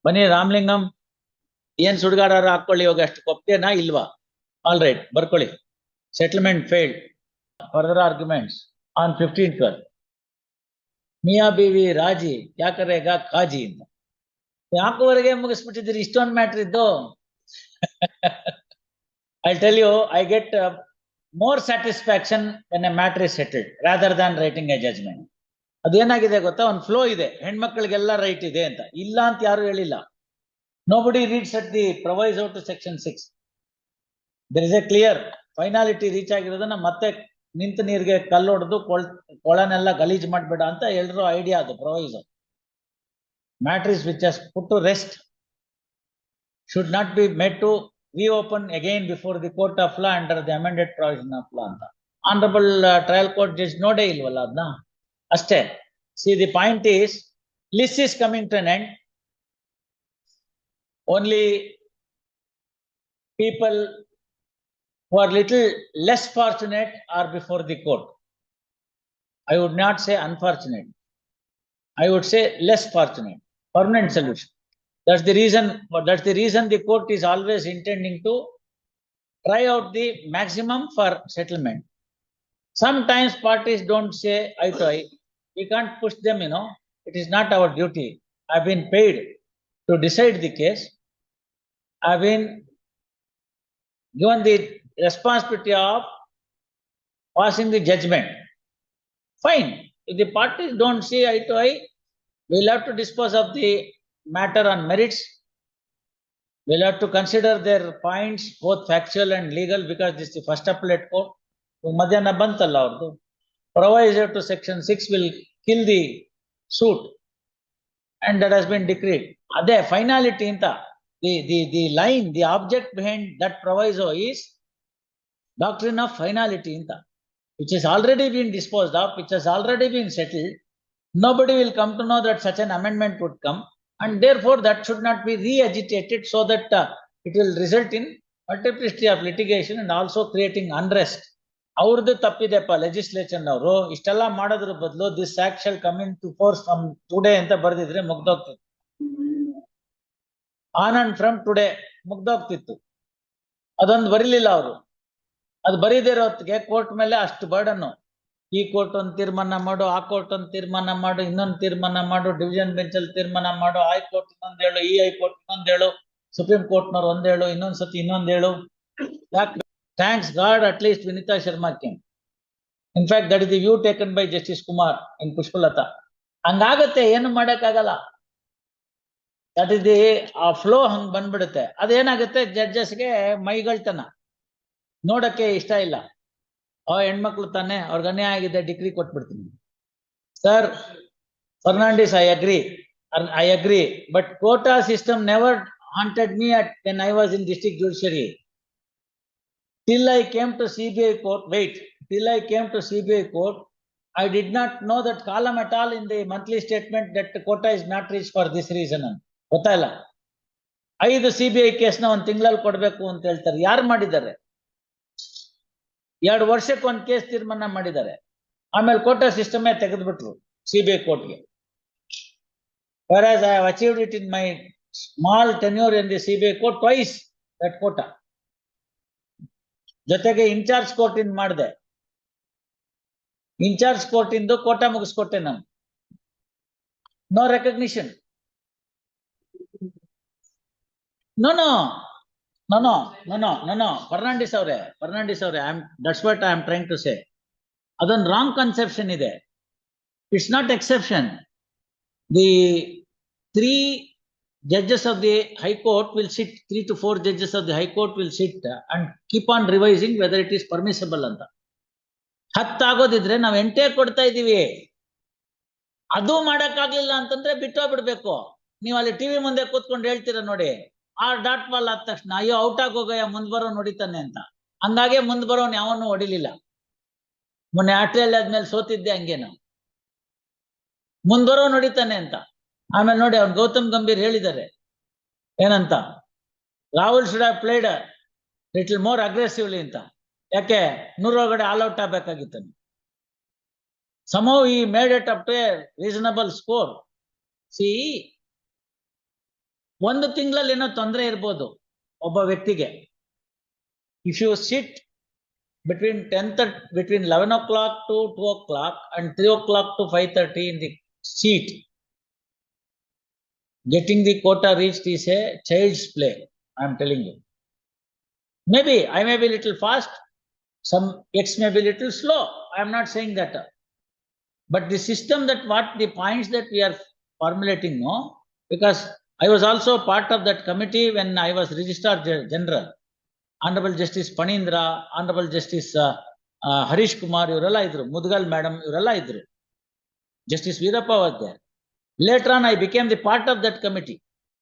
ಬನ್ನಿ ರಾಮಲಿಂಗಂ, ಏನ್ ಸುಡ್ಗಾಡಾರ ಹಾಕೊಳ್ಳಿ, ಹೋಗಿ ಅಷ್ಟು ಒಪ್ತೇನಾ ಇಲ್ವಾ? ಆಲ್ ರೈಟ್, ಬರ್ಕೊಳ್ಳಿ. Settlement failed. Further arguments on 15/12. ಮಿಯಾ ಬಿವಿ ರಾಜಿ ಕ್ಯಾ ಕರೇಗಾ ಕಾಜಿ ಅಂತ ಯಾಕುವರೆಗೆ ಮುಗಿಸ್ಬಿಟ್ಟಿದ್ದೀರಿ ಇಷ್ಟೊಂದು ಮ್ಯಾಟ್ರ್ ಇದ್ದು. I'll tell you, I get more satisfaction when a matter is settled rather than writing a judgment. ಅದೇನಾಗಿದೆ ಗೊತ್ತಾ, ಒಂದು ಫ್ಲೋ ಇದೆ, ಹೆಣ್ಮಕ್ಳಿಗೆಲ್ಲ ರೈಟ್ ಇದೆ ಅಂತ. ಇಲ್ಲ ಅಂತ ಯಾರು ಹೇಳಿಲ್ಲ. Nobody reads at the proviso to section 6. There is a clear finality reach ಆಗಿರೋದನ್ನ ಮತ್ತೆ ನಿಂತ ನೀರಿಗೆ ಕಲ್ಲೊಡೆದು ಕೊಳನೆಲ್ಲ ಗಲೀಜ್ ಮಾಡಬೇಡ ಅಂತ ಎಲ್ಲರೂ ಐಡಿಯಾ ಅದು proviso. Matters which has put to rest should not be made to reopen again before the court of law under the amended provision of law ಅಂತ. Honorable trial court judge ನೋಡೇ ಇಲ್ವಲ್ಲ ಅದನ್ನ, ಅಷ್ಟೇ. See, the point is, list is coming to an end. Only people who are little less fortunate are before the court. I would not say unfortunate. I would say less fortunate. Permanent solution. That's the reason the court is always intending to try out the maximum for settlement. Sometimes parties don't say eye to eye. We can't push them, It is not our duty. I've been paid to decide the case. I've been given the responsibility of passing the judgment. Fine. If the parties don't see eye to eye, we'll have to dispose of the matter on merits. We'll have to consider their points, both factual and legal, because this is the first appellate court. Madhyana bantalla avardu. Proviso to section 6 will kill the suit, and that has been decreed. Ade finality inta. The line, the object behind that proviso is doctrine of finality inta, which has already been disposed of, which has already been settled. Nobody will come to know that such an amendment would come, and therefore that should not be re-agitated so that it will result in multiplicity of litigation and also creating unrest. ಅವ್ರದ್ದು ತಪ್ಪಿದೆಪ್ಪ legislature ಅವರು, ಇಷ್ಟೆಲ್ಲ ಮಾಡೋದ್ರ ಬದಲು this act shall come into force from today ಅಂತ ಬರ್ದಿದ್ರೆ ಮುಗ್ದೋಗ್ತಿತ್ತು. On and from today ಮುಗ್ದೋಗ್ತಿತ್ತು. ಅದೊಂದು ಬರೀಲಿಲ್ಲ ಅವರು. ಅದು ಬರೀದಿರೋ ಹೊತ್ತಿಗೆ ಕೋರ್ಟ್ ಮೇಲೆ ಅಷ್ಟು ಬರ್ಡನ್ನು. ಈ ಕೋರ್ಟ್ ಒಂದು ತೀರ್ಮಾನ ಮಾಡು, ಆ ಕೋರ್ಟ್ ಒಂದು ತೀರ್ಮಾನ ಮಾಡು, ಇನ್ನೊಂದು ತೀರ್ಮಾನ ಮಾಡು, ಡಿವಿಷನ್ ಬೆಂಚ್ ಅಲ್ಲಿ ತೀರ್ಮಾನ ಮಾಡು, ಹೈಕೋರ್ಟ್ ಇನ್ನೊಂದು ಹೇಳು, ಈ ಹೈಕೋರ್ಟ್ ಇನ್ನೊಂದು ಹೇಳು, ಸುಪ್ರೀಂ ಕೋರ್ಟ್ನವ್ರು ಒಂದ್ ಹೇಳು, ಇನ್ನೊಂದ್ಸತಿ ಇನ್ನೊಂದು ಹೇಳು. ಯಾಕೆ? Thanks God, at least Vinita Sharma came. In fact, that is the view taken by Justice Kumar in Pushpalata. ಹಂಗಾಗತ್ತೆ, ಏನು ಮಾಡಕ್ಕಾಗಲ್ಲ. ದಟ್ ಇಸ್ ದಿ ಆ ಫ್ಲೋ ಹಂಗ್ ಬಂದ್ಬಿಡುತ್ತೆ. ಅದೇನಾಗುತ್ತೆ, ಜಡ್ಜಸ್ಗೆ ಮೈಗಳ್ತನ, ನೋಡಕ್ಕೆ ಇಷ್ಟ ಇಲ್ಲ. ಹೆಣ್ಮಕ್ಳು ತಾನೆ, ಅವ್ರಿಗೆ ಅನ್ಯಾಯ ಆಗಿದೆ, ಡಿಗ್ರಿ ಕೊಟ್ಬಿಡ್ತೀನಿ. Sir Fernandes, I agree, but quota system never haunted me when I was in district judiciary. Till I came to CBI court, till I came to CBI court, I did not know that column at all in the monthly statement that quota is not reached for this reason. ಗೊತ್ತಾಯಿಲ್ಲ. 5 CBI ಕೇಸ್ನ ಒಂದು ತಿಂಗಳಲ್ಲಿ ಕೊಡ್ಬೇಕು ಅಂತ ಹೇಳ್ತಾರೆ. ಯಾರು ಮಾಡಿದ್ದಾರೆ? 2 ವರ್ಷಕ್ಕೆ ಒಂದು ಕೇಸ್ ತೀರ್ಮಾನ ಮಾಡಿದ್ದಾರೆ. ಆಮೇಲೆ ಕೋಟಾ ಸಿಸ್ಟಮೇ ತೆಗೆದ್ಬಿಟ್ರು CBI ಕೋರ್ಟ್ಗೆ. Whereas I have achieved it in my small tenure in the CBI court twice, that quota. ಜೊತೆಗೆ ಇನ್ಚಾರ್ಜ್ ಕೋರ್ಟ್ ಇಂದ ಮಾಡಿದೆ. ಇನ್ಚಾರ್ಜ್ ಕೋರ್ಟ್ ಇಂದು ಕೋಟಾ ಮುಗಿಸ್ಕೊಟ್ಟೆ ನಾನು. No recognition. ನೋ ಫರ್ನಾಂಡಿಸ್ ಅವರೇ, that's what I am trying to say. ಅದೊಂದು wrong conception ಇದೆ. It's not exception. The 3 judges of the High Court will sit, 3 to 4 judges of the High Court will sit and keep on revising whether it is permissible ಅಂತ. 10 ಆಗೋದಿದ್ರೆ ನಾವು 8 ಕೊಡ್ತಾ ಇದೀವಿ. ಅದು ಮಾಡಕ್ಕಾಗ್ಲಿಲ್ಲ ಅಂತಂದ್ರೆ ಬಿಟ್ಟೋಗ್ಬಿಡ್ಬೇಕು. ನೀವು ಅಲ್ಲಿ ಟಿವಿ ಮುಂದೆ ಕೂತ್ಕೊಂಡು ಹೇಳ್ತೀರ ನೋಡಿ, ಆ ಡಾಟ್ ಬಾಲ್ ಆದ ತಕ್ಷಣ ಅಯ್ಯೋ ಔಟ್ ಆಗೋಗಯ್ಯ, ಮುಂದ್ ಬರೋ ನೋಡಿತಾನೆ ಅಂತ. ಹಂಗಾಗೆ ಮುಂದ್ ಬರೋನ್ ಯಾವನ್ನೂ ಹೊಡಿಲಿಲ್ಲ. ಮೊನ್ನೆ ಆಟದಲ್ಲಿ ಆದ್ಮೇಲೆ ಸೋತಿದ್ದೆ ಹಂಗೆ ನಾವು, ಮುಂದ್ ಬರೋ ನೋಡಿತಾನೆ ಅಂತ. ಆಮೇಲೆ ನೋಡಿ, ಅವ್ನು ಗೌತಮ್ ಗಂಭೀರ್ ಹೇಳಿದ್ದಾರೆ ಏನಂತ, Rahul should have played little more aggressively ಅಂತ. ಯಾಕೆ? 100 ಒಳಗಡೆ ಆಲ್ ಔಟ್ ಆಗ್ಬೇಕಾಗಿತ್ತು. somehow he made it up to a reasonable score. See, ಒಂದು ತಿಂಗಳಲ್ಲಿ ಏನೋ ತೊಂದರೆ ಇರ್ಬೋದು ಒಬ್ಬ ವ್ಯಕ್ತಿಗೆ. If you sit between 11 o'clock to 2 o'clock and 3 o'clock to 5:30 in the seat, getting the quota reached is a child's play. I am telling you. Maybe I may be little fast, some X may be little slow. I am not saying that. But the system the points that we are formulating, no, because I was also part of that committee when I was Registrar General. Honorable Justice Panindra, Honorable Justice Harish Kumar, ಇವರೆಲ್ಲ ಇದ್ರು, Mudgal Madam, ಇವರೆಲ್ಲ ಇದ್ರು. Justice Veerappa was there. Later on, I became the part of that committee.